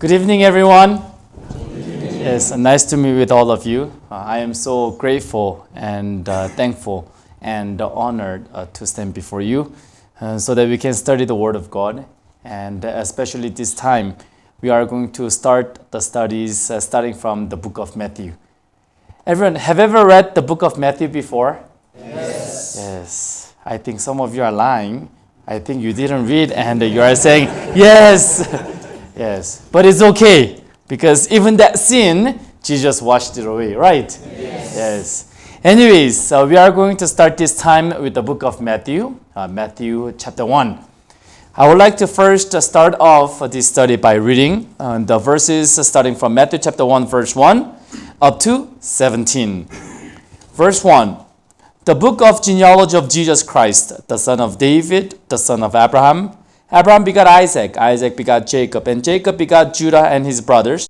Good evening, everyone. Yes, nice to meet with all of you. I am so grateful and thankful and honored to stand before you so that we can study the Word of God. And especially this time, we are going to start the studies starting from the book of Matthew. Everyone, have you ever read the book of Matthew before? Yes. Yes. I think some of you are lying. I think you didn't read and you are saying, yes. Yes. But it's okay because even that sin, Jesus washed it away, right? Yes. Anyways, so we are going to start this time with the book of Matthew, Matthew chapter 1. I would like to first start off this study by reading the verses starting from Matthew chapter 1, verse 1 up to 17. Verse 1. The book of Genealogy of Jesus Christ, the son of David, the son of Abraham. Abraham begot Isaac, Isaac begot Jacob, and Jacob begot Judah and his brothers.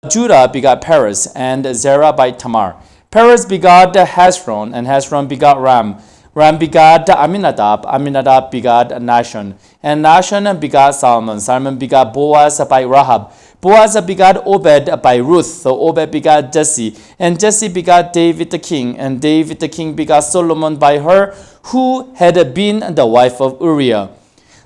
Judah begot Perez and Zerah by Tamar. Perez begot Hezron, and Hezron begot Ram. Ram begot Aminadab, Aminadab begot Nahshon, and Nahshon begot Salmon. Salmon begot Boaz by Rahab. Boaz begot Obed by Ruth. So Obed begot Jesse, and Jesse begot David the king, and David the king begot Solomon by her, who had been the wife of Uriah.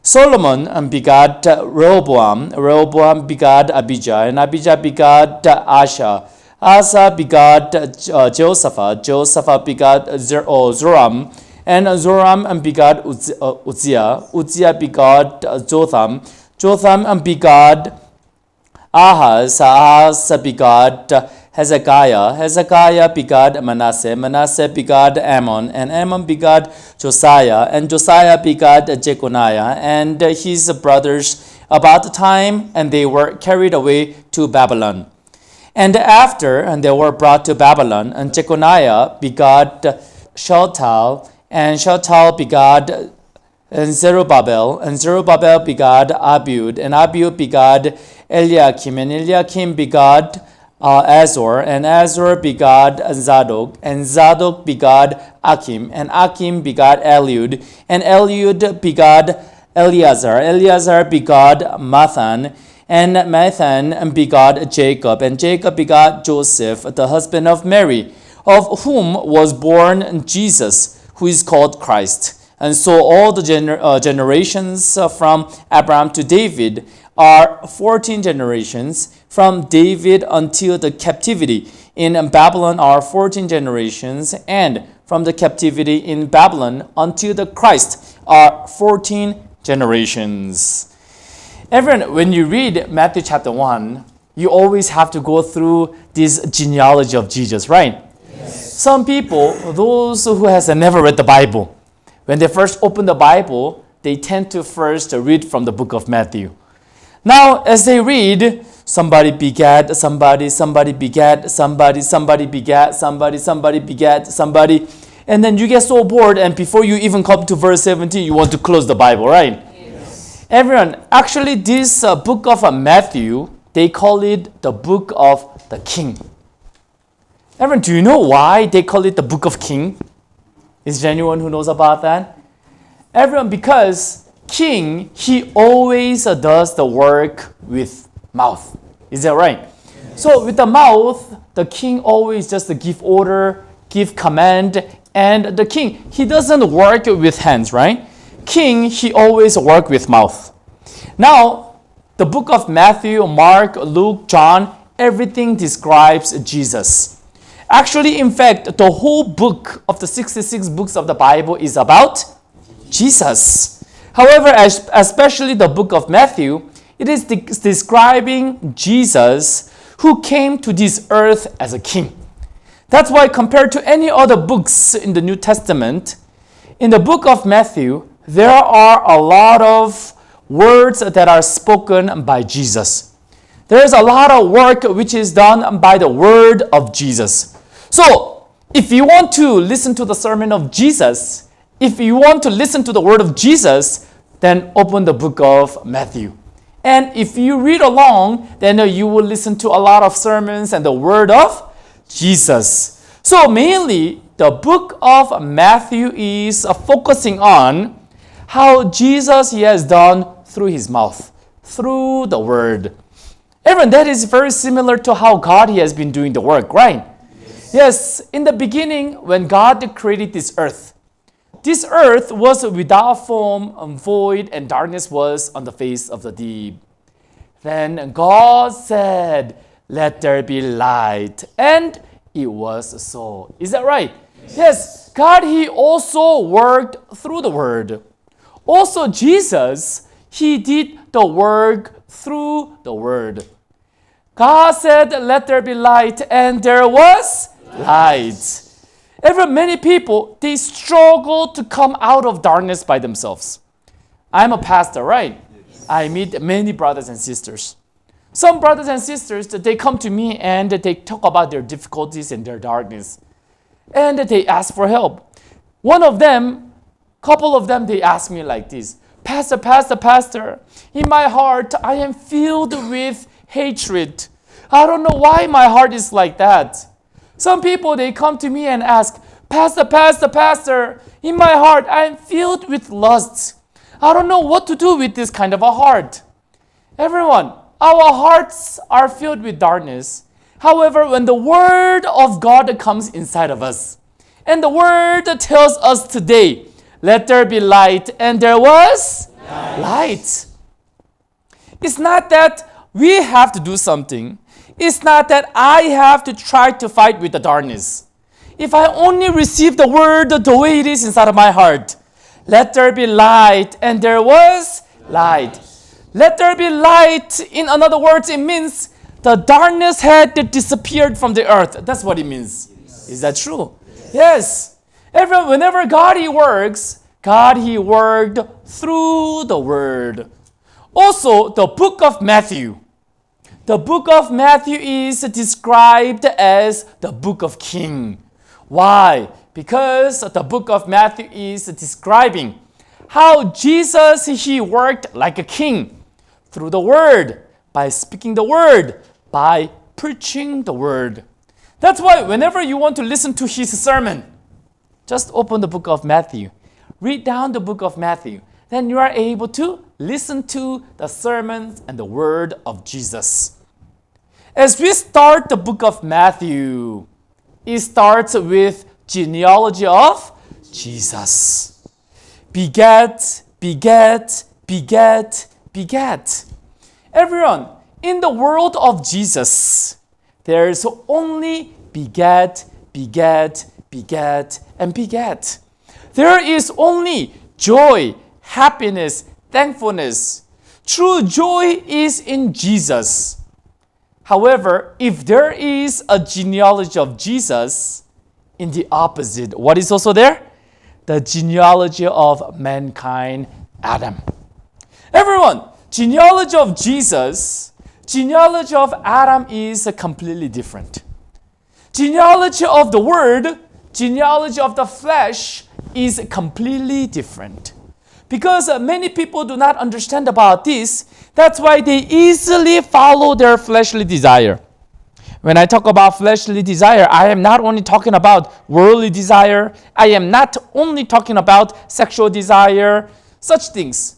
Solomon begot Rehoboam, Rehoboam begot Abijah, and Abijah begot Asa. Asa begot Jehoshaphat, Jehoshaphat begot Joram, and Joram begot Uzziah, Uzziah begot Jotham, Jotham begot Ahaz, Ahaz begot Hezekiah, Hezekiah begot Manasseh, Manasseh begot Ammon, and Ammon begot Josiah, and Josiah begot Jeconiah and his brothers about the time, and they were carried away to Babylon. And after they were brought to Babylon, and Jeconiah begot Shealtiel, and Shealtiel begot Zerubbabel, and Zerubbabel begot Abiud, and Abiud begot Eliakim, and Eliakim begot Azor, and Azor begot Zadok, and Zadok begot Achim, and Achim begot Eliud, and Eliud begot Eleazar, Eleazar begot Mathan, and Mathan begot Jacob, and Jacob begot Joseph, the husband of Mary, of whom was born Jesus, who is called Christ. And so all the generations from Abraham to David are 14 generations. From David until the captivity in Babylon are 14 generations, and from the captivity in Babylon until the Christ are 14 generations. Everyone, when you read Matthew chapter 1, you always have to go through this genealogy of Jesus, right? Yes. Some people, those who has never read the Bible, when they first open the Bible, they tend to first read from the book of Matthew. Now, as they read, somebody begat somebody, somebody begat somebody, somebody begat somebody, somebody begat somebody, and then you get so bored, and before you even come to verse 17, you want to close the Bible, right? Yes. Everyone, actually this book of Matthew, they call it the book of the king. Everyone, do you know why they call it the book of king? Is there anyone who knows about that? Everyone, because king, he always does the work with mouth. Is that right? Yes. So with the mouth, the king always just give order, give command, and the king, he doesn't work with hands, right? King, he always work with mouth. Now, the book of Matthew, Mark, Luke, John, everything describes Jesus. Actually, in fact, the whole book of the 66 books of the Bible is about Jesus. However, especially the book of Matthew, it is describing Jesus who came to this earth as a king. That's why compared to any other books in the New Testament, in the book of Matthew, there are a lot of words that are spoken by Jesus. There is a lot of work which is done by the word of Jesus. So, if you want to listen to the sermon of Jesus, if you want to listen to the word of Jesus, then open the book of Matthew. And if you read along, then you will listen to a lot of sermons and the word of Jesus. So mainly, the book of Matthew is focusing on how Jesus he has done through his mouth, through the word. Everyone, that is very similar to how God has been doing the work, right? Yes, in the beginning, when God created this earth was without form, void, and darkness was on the face of the deep. Then God said, "Let there be light," and it was so. Is that right? Yes, God, He also worked through the Word. Also, Jesus, He did the work through the Word. God said, "Let there be light," and there was light. Many people, they struggle to come out of darkness by themselves. I'm a pastor, right? I meet many brothers and sisters. Some brothers and sisters, they come to me and they talk about their difficulties and their darkness. And they ask for help. Couple of them, they ask me like this: Pastor, in my heart, I am filled with hatred. I don't know why my heart is like that. Some people, they come to me and ask, Pastor, in my heart, I am filled with lust. I don't know what to do with this kind of a heart. Everyone, our hearts are filled with darkness. However, when the Word of God comes inside of us, and the Word tells us today, "Let there be light," and there was light. It's not that we have to do something. It's not that I have to try to fight with the darkness. If I only receive the Word the way it is inside of my heart, "Let there be light," and there was light. Let there be light. In other words, it means the darkness had disappeared from the earth. That's what it means. Yes. Is that true? Yes. Whenever God, He works, God, He worked through the Word. Also, the book of Matthew. The book of Matthew is described as the book of King. Why? Because the book of Matthew is describing how Jesus, He worked like a king through the Word, by speaking the Word, by preaching the Word. That's why whenever you want to listen to His sermon, just open the book of Matthew. Read down the book of Matthew. Then you are able to listen to the sermons and the Word of Jesus. As we start the book of Matthew, it starts with genealogy of Jesus. Begat, begat, begat, begat. Everyone, in the world of Jesus, there's only begat, begat, begat, and begat. There is only joy, happiness, thankfulness. True joy is in Jesus. However, if there is a genealogy of Jesus, in the opposite, what is also there? The genealogy of mankind, Adam. Everyone, genealogy of Jesus, genealogy of Adam is completely different. Genealogy of the Word, genealogy of the flesh is completely different. Because many people do not understand about this, that's why they easily follow their fleshly desire. When I talk about fleshly desire, I am not only talking about worldly desire, I am not only talking about sexual desire, such things.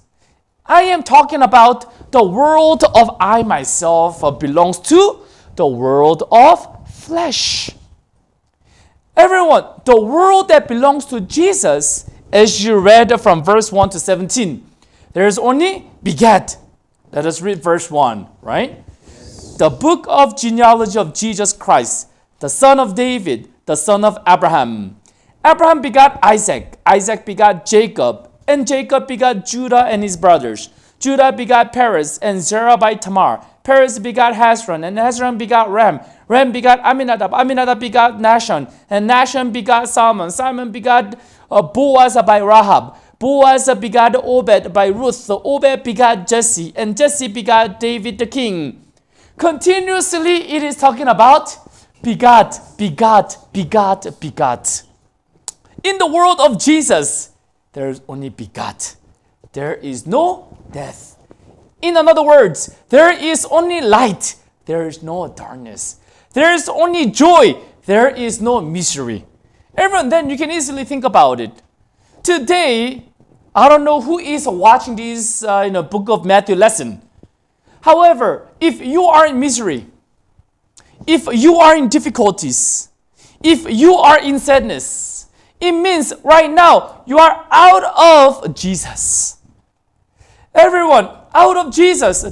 I am talking about the world of I myself belongs to the world of flesh. Everyone, the world that belongs to Jesus, as you read from verse 1 to 17, there is only begat. Let us read verse 1, right? Yes. The book of genealogy of Jesus Christ, the son of David, the son of Abraham. Abraham begot Isaac. Isaac begot Jacob. And Jacob begot Judah and his brothers. Judah begot Perez and Zerah by Tamar. Perez begot Hezron, and Hezron begot Ram. Ram begot Aminadab. Aminadab begot Nahshon, and Nahshon begot Salmon. Salmon begot Boaz by Rahab. Boaz begot Obed by Ruth. Obed begot Jesse, and Jesse begot David the king. Continuously it is talking about begot, begot, begot, begot. In the world of Jesus, there is only begot. There is no death. In other words, there is only light. There is no darkness. There is only joy. There is no misery. Everyone, then you can easily think about it. Today, I don't know who is watching this book of Matthew lesson. However, if you are in misery, if you are in difficulties, if you are in sadness, it means right now you are out of Jesus. Everyone, out of Jesus.